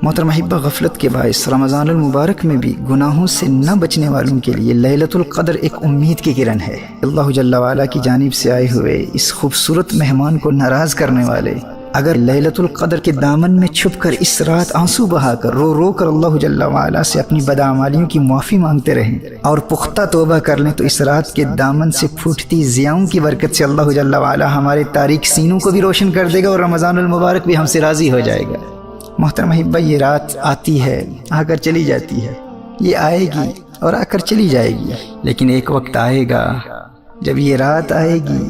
محترم احبہ، غفلت کے باعث رمضان المبارک میں بھی گناہوں سے نہ بچنے والوں کے لیے لیلۃ القدر ایک امید کی کرن ہے۔ اللہ جل وعلا کی جانب سے آئے ہوئے اس خوبصورت مہمان کو ناراض کرنے والے اگر لیلۃ القدر کے دامن میں چھپ کر اس رات آنسو بہا کر رو رو کر اللہ جل وعلا سے اپنی بداعمالیوں کی معافی مانگتے رہیں اور پختہ توبہ کر لیں تو اس رات کے دامن سے پھوٹتی ضیاؤں کی برکت سے اللہ جل وعلا ہمارے تاریک سینوں کو بھی روشن کر دے گا اور رمضان المبارک بھی ہم سے راضی ہو جائے گا۔ محترم احبہ، یہ رات آتی ہے، آ کر چلی جاتی ہے، یہ آئے گی اور آ کر چلی جائے گی، لیکن ایک وقت آئے گا جب یہ رات آئے گی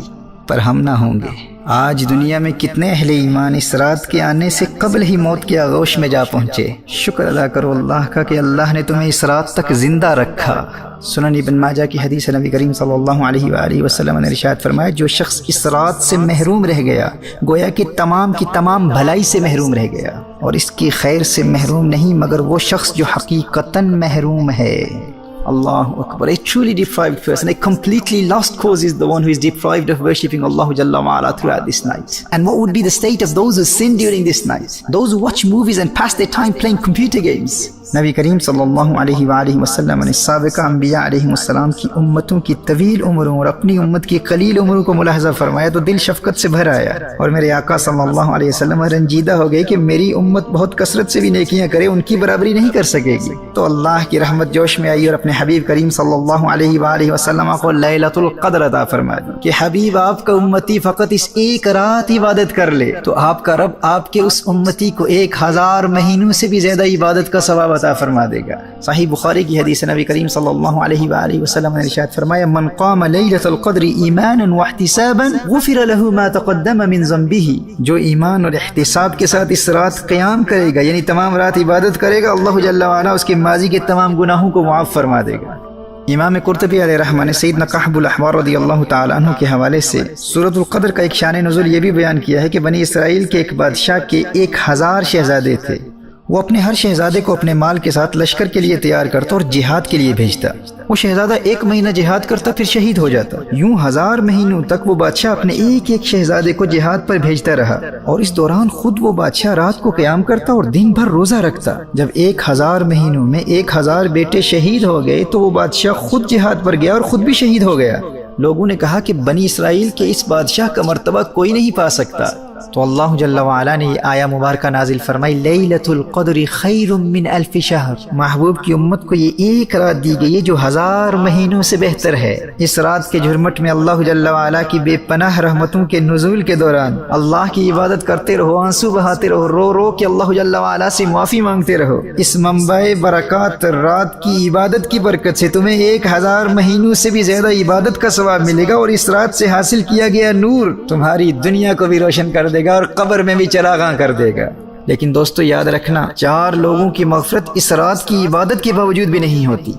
پر ہم نہ ہوں گے۔ آج دنیا میں کتنے اہل ایمان اس رات کے آنے سے قبل ہی موت کے آغوش میں جا پہنچے۔ شکر ادا کرو اللہ کا کہ اللہ نے تمہیں اس رات تک زندہ رکھا۔ سنن ابن ماجہ کی حدیث ہے، نبی کریم صلی اللہ علیہ وآلہ وسلم نے ارشاد فرمایا، جو شخص اس رات سے محروم رہ گیا گویا کہ تمام کی تمام بھلائی سے محروم رہ گیا، اور اس کی خیر سے محروم نہیں مگر وہ شخص جو حقیقتاً محروم ہے۔ Allah Akbar. A truly deprived person, a completely lost cause is the one who is deprived of worshipping Allah Jalla wa'ala throughout this night. And what would be the state of those who sin during this night? Those who watch movies and pass their time playing computer games. نبی کریم صلی اللہ علیہ وآلہ وسلم نے سابقہ انبیاء علیہ السلام کی امتوں کی طویل عمروں اور اپنی امت کی قلیل عمروں کو ملاحظہ فرمایا تو دل شفقت سے بھر آیا، اور میرے آقا صلی اللہ علیہ وسلم رنجیدہ ہو گئے کہ میری امت بہت کثرت سے بھی نیکیاں کرے ان کی برابری نہیں کر سکے گی۔ تو اللہ کی رحمت جوش میں آئی اور اپنے حبیب کریم صلی اللہ علیہ وآلہ وسلم کو لیلۃ القدر عطا فرما دی کہ حبیب آپ کا امتی فقط اس ایک رات عبادت کر لے تو آپ کا رب آپ کے اس امتی کو 1000 مہینوں سے بھی زیادہ عبادت کا ثواب عطا فرما دے گا۔ صحیح بخاری کی حدیث نبی کریم صلی اللہ علیہ وآلہ وسلم نے ارشاد فرمایا، من قام لیلۃ القدر ایمانا واحتسابا غفر له ما تقدم من ذنبه، جو ایمان اور احتساب کے ساتھ اس رات قیام کرے گا یعنی تمام رات عبادت کرے گا، اللہ جل وعلا اس کے ماضی کے تمام گناہوں کو معاف فرما دے گا۔ امام قرطبی علیہ رحمہ نے سیدنا کعب الاحبار رضی اللہ تعالیٰ عنہ کے حوالے سے سورۃ القدر کا ایک شان نزول یہ بھی بیان کیا ہے کہ بنی اسرائیل کے ایک بادشاہ کے 1000 شہزادے تھے، وہ اپنے ہر شہزادے کو اپنے مال کے ساتھ لشکر کے لیے تیار کرتا اور جہاد کے لیے بھیجتا۔ وہ شہزادہ 1 مہینہ جہاد کرتا پھر شہید ہو جاتا۔ یوں 1000 مہینوں تک وہ بادشاہ اپنے ایک ایک شہزادے کو جہاد پر بھیجتا رہا، اور اس دوران خود وہ بادشاہ رات کو قیام کرتا اور دن بھر روزہ رکھتا۔ جب 1000 مہینوں میں 1000 بیٹے شہید ہو گئے تو وہ بادشاہ خود جہاد پر گیا اور خود بھی شہید ہو گیا۔ لوگوں نے کہا کہ بنی اسرائیل کے اس بادشاہ کا مرتبہ کوئی نہیں پا سکتا، تو اللہ جل وعلا نے یہ آیہ مبارکہ نازل فرمائی، لیلۃ القدر خیر من 1000 شہر، محبوب کی امت کو یہ ایک رات دی گئی ہے جو 1000 مہینوں سے بہتر ہے۔ اس رات کے جھرمٹ میں اللہ جل وعلا کی بے پناہ رحمتوں کے نزول کے دوران اللہ کی عبادت کرتے رہو، آنسو بہاتے رہو، رو رو کے اللہ جل وعلا سے معافی مانگتے رہو۔ اس منبع برکات رات کی عبادت کی برکت سے تمہیں 1000 مہینوں سے بھی زیادہ عبادت کا ثواب ملے گا، اور اس رات سے حاصل کیا گیا نور تمہاری دنیا کو بھی روشن کر دے گا اور قبر میں بھی چراغاں کر دے گا۔ لیکن دوستو یاد رکھنا، 4 لوگوں کی مغفرت اس رات کی عبادت کے باوجود بھی نہیں ہوتی۔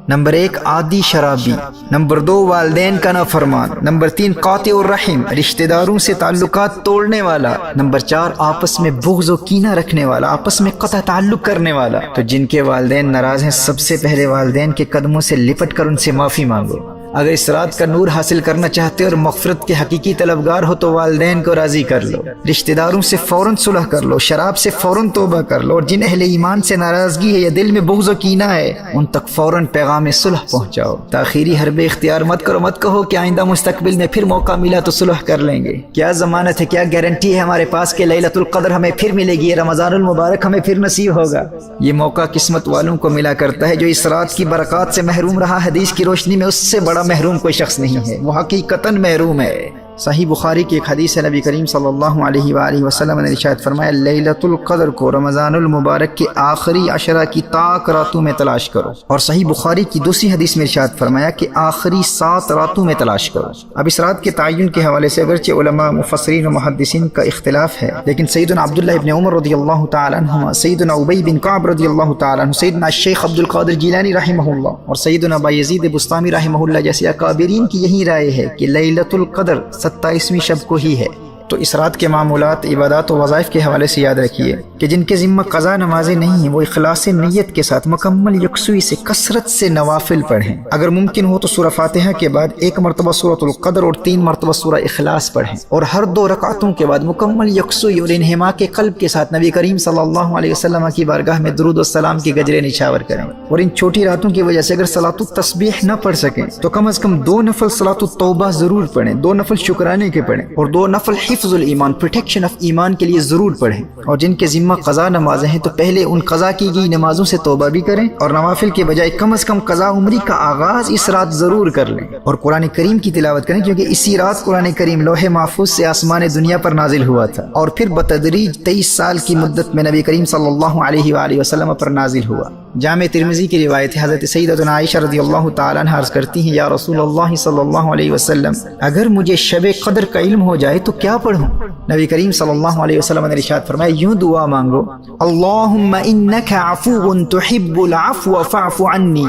نمبر 1 عادی شرابی، نمبر 2 والدین کا نافرمان، نمبر 3 قاطع الرحم رشتہ داروں سے تعلقات توڑنے والا، نمبر 4 آپس میں بغض و کینہ رکھنے والا، آپس میں قطع تعلق کرنے والا۔ تو جن کے والدین ناراض ہیں سب سے پہلے والدین کے قدموں سے لپٹ کر ان سے معافی مانگو۔ اگر اس رات کا نور حاصل کرنا چاہتے اور مغفرت کے حقیقی طلبگار ہو تو والدین کو راضی کر لو، رشتہ داروں سے فوراً صلح کر لو، شراب سے فوراً توبہ کر لو، اور جن اہل ایمان سے ناراضگی ہے یا دل میں بغض و کینہ ہے ان تک فوراً پیغام صلح پہنچاؤ۔ تاخیری حربے اختیار مت کرو، مت کہو کہ آئندہ مستقبل میں پھر موقع ملا تو صلح کر لیں گے۔ کیا ضمانت ہے، کیا گارنٹی ہے ہمارے پاس کہ لیلۃ القدر ہمیں پھر ملے گی، رمضان المبارک ہمیں پھر نصیب ہوگا؟ یہ موقع قسمت والوں کو ملا کرتا ہے، جو اس رات کی برکات سے محروم رہا حدیث کی روشنی میں اس سے بڑا محروم کوئی شخص نہیں ہے، وہ حقیقتاً محروم ہے۔ صحیح بخاری کی ایک حدیث ہے، نبی کریم صلی اللہ علیہ وآلہ وسلم نے ارشاد فرمایا، لیلۃ القدر کو رمضان المبارک کے آخری 10 کی طاق راتوں میں تلاش کرو، اور صحیح بخاری کی دوسری حدیث میں ارشاد فرمایا کہ آخری 7 راتوں میں تلاش کرو۔ اب اس رات کے تعین کے حوالے سے اگرچہ علماء مفسرین و محدثین کا اختلاف ہے، لیکن سیدنا عبداللہ ابن عمر رضی اللہ تعالی عنہما، سیدنا ابی بن کعب رضی اللہ تعالی عنہ، سیدنا الشیخ عبد القادر جیلانی رحمہ اللہ اور سیدنا بایزید بسطامی رحمہ اللہ جیسے اکابرین کی یہی رائے ہے کہ لیلۃ القدر 27ویں شب کو ہی ہے۔ تو اس رات کے معمولات، عبادات و وظائف کے حوالے سے یاد رکھیے کہ جن کے ذمہ قضا نمازیں نہیں ہیں وہ اخلاص نیت کے ساتھ مکمل یکسوئی سے کثرت سے نوافل پڑھیں۔ اگر ممکن ہو تو سورہ فاتحہ کے بعد 1 مرتبہ سورۃ القدر اور 3 مرتبہ سورہ اخلاص پڑھیں، اور ہر 2 رکعتوں کے بعد مکمل یکسوئی اور انہماک قلب کے ساتھ نبی کریم صلی اللہ علیہ وسلم کی بارگاہ میں درود و سلام کی گجرے نچھاور کریں۔ اور ان چھوٹی راتوں کی وجہ سے اگر صلاۃ التسبیح نہ پڑھ سکیں تو کم از کم 2 نفل صلاۃ التوبہ ضرور پڑھیں، 2 نفل شکرانے کے پڑھیں، اور 2 نفل حفظ الایمان پروٹیکشن آف ایمان کے لیے ضرور پڑھیں۔ اور جن کے ذمہ قضا نمازیں ہیں تو پہلے ان قضا کی گئی نمازوں سے توبہ بھی کریں، اور نوافل کے بجائے کم از کم قضا عمری کا آغاز اس رات ضرور کر لیں، اور قرآن کریم کی تلاوت کریں، کیونکہ اسی رات قرآن کریم لوح محفوظ سے آسمان دنیا پر نازل ہوا تھا، اور پھر بتدریج 23 سال کی مدت میں نبی کریم صلی اللہ علیہ وآلہ وسلم پر نازل ہوا۔ جامع ترمذی کی روایت ہے، حضرت سیدتنا عائشہ رضی اللہ تعالی عنہ عرض کرتی ہیں، یا رسول اللہ صلی اللہ علیہ وسلم، اگر مجھے شب قدر کا علم ہو جائے تو کیا پڑھوں؟ نبی کریم صلی اللہ علیہ وسلم نے ارشاد فرمایا، یوں دعا مانگو، اللہم انک عفو تحب العفو فاعف عنی،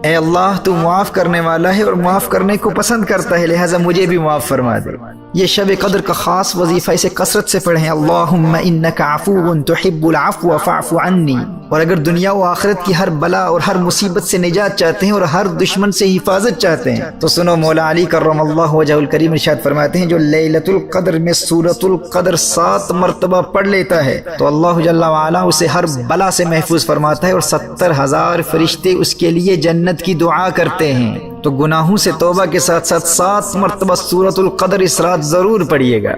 اے اللہ تو معاف کرنے والا ہے اور معاف کرنے کو پسند کرتا ہے، لہذا مجھے بھی معاف فرما دے۔ یہ شب قدر کا خاص وظیفہ، اسے کثرت سے پڑھیں، اللہم انک عفو تحب العفو فاعف عنی۔ اور اگر دنیا و آخرت کی ہر بلا اور ہر مصیبت سے نجات چاہتے ہیں اور ہر دشمن سے حفاظت چاہتے ہیں تو سنو، مولا علی کرم اللہ وجہہ الکریم ارشاد فرماتے ہیں، جو لیلۃ القدر میں سورۃ القدر 7 مرتبہ پڑھ لیتا ہے تو اللہ جل وعلا اسے ہر بلا سے محفوظ فرماتا ہے، اور 70,000 فرشتے اس کے لیے جنت کی دعا کرتے ہیں۔ تو گناہوں سے توبہ کے ساتھ ساتھ 7 مرتبہ سورۃ القدر اس رات ضرور پڑھیے گا۔